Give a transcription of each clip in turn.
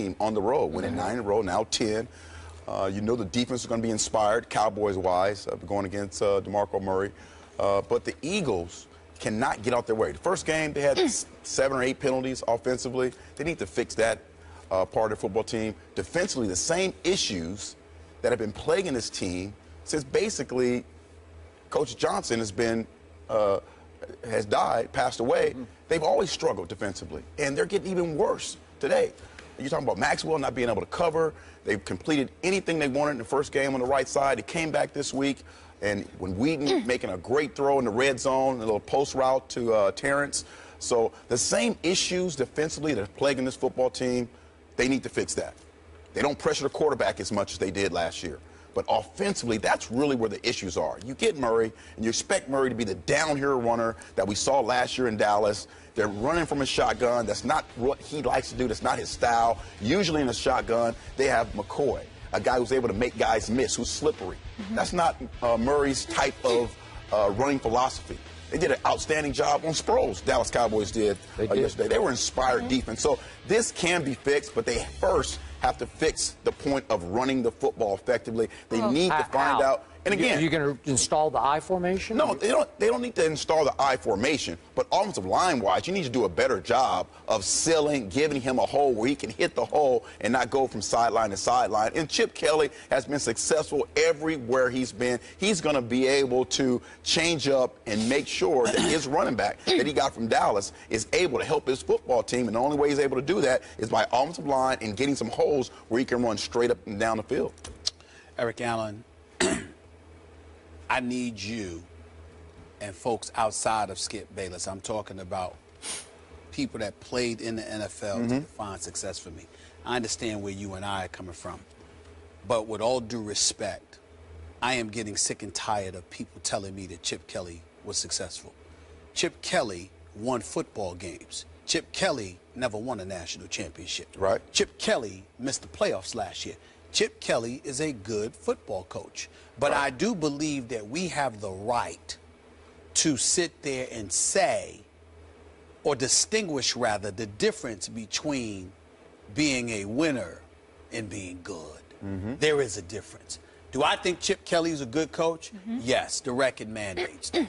team on the road, winning 9 in a row, now 10. You know the defense is going to be inspired, Cowboys-wise, going against DeMarco Murray. But the Eagles cannot get out their way. The first game, they had 7 or 8 penalties offensively. They need to fix that part of the football team. Defensively, the same issues that have been plaguing this team since basically Coach Johnson has died, passed away. They've always struggled defensively, and they're getting even worse today. You're talking about Maxwell not being able to cover. They've completed anything they wanted in the first game on the right side. They came back this week, and when Wheaton making a great throw in the red zone, a little post route to Terrence. So the same issues defensively that are plaguing this football team, they need to fix that. They don't pressure the quarterback as much as they did last year. But offensively, that's really where the issues are. You get Murray, and you expect Murray to be the down here runner that we saw last year in Dallas. They're running from a shotgun. That's not what he likes to do. That's not his style. Usually in a shotgun, they have McCoy, a guy who's able to make guys miss, who's slippery. That's not Murray's type of running philosophy. They did an outstanding job on Sproles, Dallas Cowboys did yesterday. They were inspired defense. So this can be fixed, but they first have to fix the point of running the football effectively. They need to find out. And again, are you going to install the I formation? No, they don't need to install the I formation. But offensive line-wise, you need to do a better job of sealing, giving him a hole where he can hit the hole and not go from sideline to sideline. And Chip Kelly has been successful everywhere he's been. He's going to be able to change up and make sure that his running back that he got from Dallas is able to help his football team. And the only way he's able to do that is by offensive line and getting some holes where he can run straight up and down the field. Eric Allen, I need you and folks outside of Skip Bayless. I'm talking about people that played in the NFL to define success for me. I understand where you and I are coming from. But with all due respect, I am getting sick and tired of people telling me that Chip Kelly was successful. Chip Kelly won football games. Chip Kelly never won a national championship. Right. Chip Kelly missed the playoffs last year. Chip Kelly is a good football coach. But I do believe that we have the right to sit there and say, or distinguish rather, the difference between being a winner and being good. There is a difference. Do I think Chip Kelly is a good coach? Yes, the record mandates that.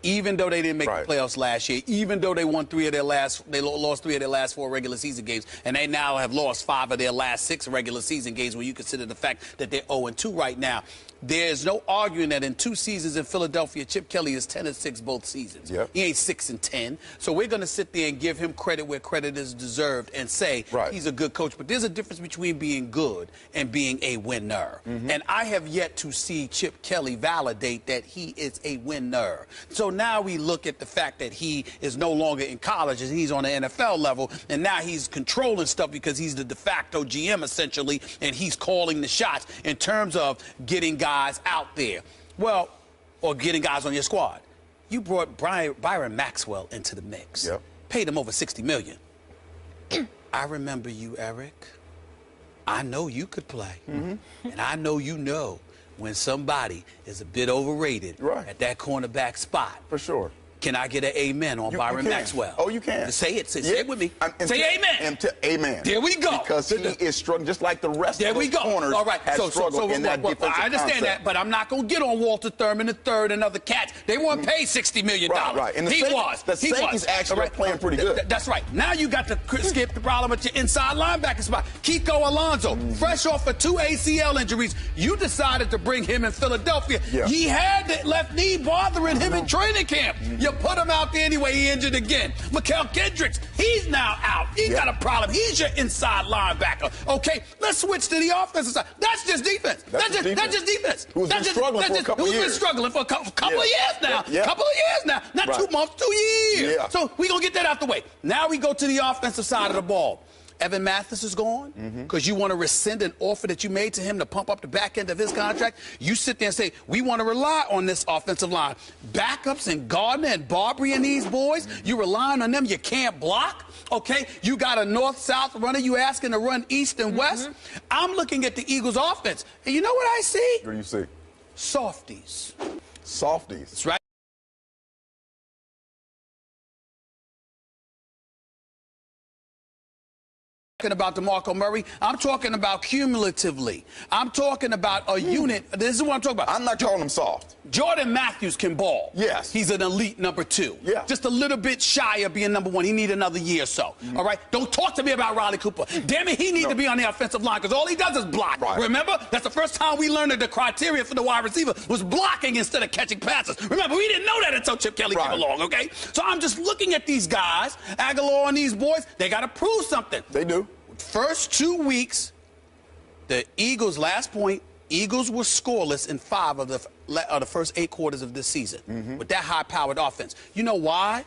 Even though they didn't make the playoffs last year, even though they lost 3 of their last 4 regular season games, and they now have lost 5 of their last 6 regular season games when you consider the fact that they're 0-2 right now. There's no arguing that in 2 seasons in Philadelphia, Chip Kelly is 10-6 both seasons. He ain't 6-10. So we're going to sit there and give him credit where credit is deserved and say he's a good coach. But there's a difference between being good and being a winner. And I have yet to see Chip Kelly validate that he is a winner. So now we look at the fact that he is no longer in college and he's on the NFL level, and now he's controlling stuff because he's the de facto GM essentially, and he's calling the shots in terms of getting guys out there. Well, or getting guys on your squad. You brought Byron Maxwell into the mix. Paid him over $60 million. I remember you, Eric. I know you could play. And I know you know when somebody is a bit overrated at that cornerback spot. For sure. Can I get an amen on Byron Maxwell? Oh, you can. Say it. Say it with me. Say amen. Amen. There we go. Because he is struggling just like the rest of the corners. All right. Struggled in that defensive I understand that, but I'm not going to get on Walter Thurman III and other cats. They weren't paid $60 million. Right. And the safeties actually are playing pretty good. That's right. Now you got to skip the problem at your inside linebacker spot. Kiko Alonso, fresh off of 2 ACL injuries, you decided to bring him in Philadelphia. He had the left knee bothering him in training camp. You put him out there anyway, he injured again. Mikael Kendricks, he's now out. He's got a problem. He's your inside linebacker. Okay, let's switch to the offensive side. That's just defense. That's just defense. Who's been struggling for a couple of years. Who's been struggling for a couple of years now. Couple of years now. Not 2 months, 2 years. So we're going to get that out the way. Now we go to the offensive side of the ball. Evan Mathis is gone because you want to rescind an offer that you made to him to pump up the back end of his contract. You sit there and say, we want to rely on this offensive line. Backups and Gardner and Barbary and these boys, you relying on them. You can't block. Okay, you got a north-south runner. You asking to run east and west. I'm looking at the Eagles' offense, and you know what I see? What do you see? Softies. Softies. That's right. about DeMarco Murray. I'm talking about cumulatively. I'm talking about a unit. This is what I'm talking about. I'm not calling him soft. Jordan Matthews can ball. Yes. He's an elite number 2. Yeah. Just a little bit shy of being number 1. He need another year or so. All right? Don't talk to me about Riley Cooper. Damn it, he need to be on the offensive line because all he does is block. Right. Remember? That's the first time we learned that the criteria for the wide receiver was blocking instead of catching passes. Remember, we didn't know that until Chip Kelly came along, okay? So I'm just looking at these guys, Aguilar and these boys, they got to prove something. They do. First 2 weeks, the Eagles, last point, Eagles were scoreless in 5 of the first 8 quarters of this season with that high-powered offense. You know why?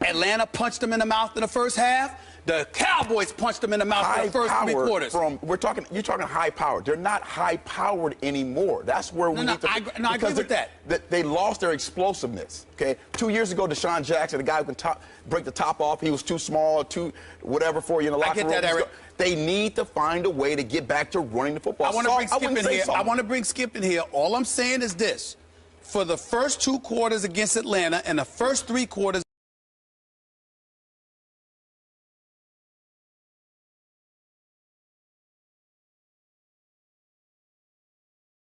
Atlanta punched them in the mouth in the first half. The Cowboys punched them in the mouth in the first 3 quarters. You're talking high power. They're not high powered anymore. That's where we need to. I agree with that. They lost their explosiveness. Okay, 2 years ago, Deshaun Jackson, the guy who can break the top off, he was too small, too whatever for you in the locker room. I get that, Eric. They need to find a way to get back to running the football. I want to bring Skip in here. I want to bring Skip in here. All I'm saying is this: for the first 2 quarters against Atlanta and the first 3 quarters.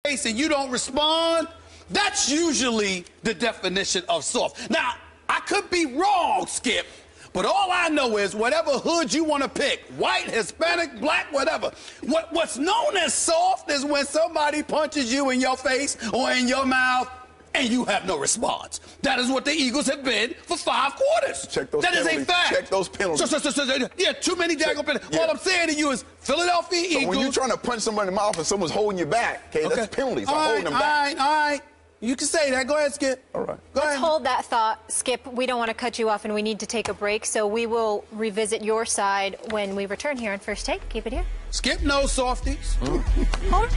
And you don't respond, that's usually the definition of soft. Now, I could be wrong, Skip, but all I know is whatever hood you want to pick, white, Hispanic, black, whatever, what's known as soft is when somebody punches you in your face or in your mouth and you have no response. That is what the Eagles have been for 5 quarters. Check those that penalties. Is a fact. Check those penalties. Yeah, too many daggone penalties. Yeah. All I'm saying to you is Philadelphia Eagles. When you're trying to punch somebody in the mouth and someone's holding you back, okay, that's penalties. I'm holding them back. All right. You can say that. Go ahead, Skip. All right. Go ahead. Let's hold that thought, Skip. We don't want to cut you off, and we need to take a break, so we will revisit your side when we return here on First Take. Keep it here. Skip knows softies. Hold on.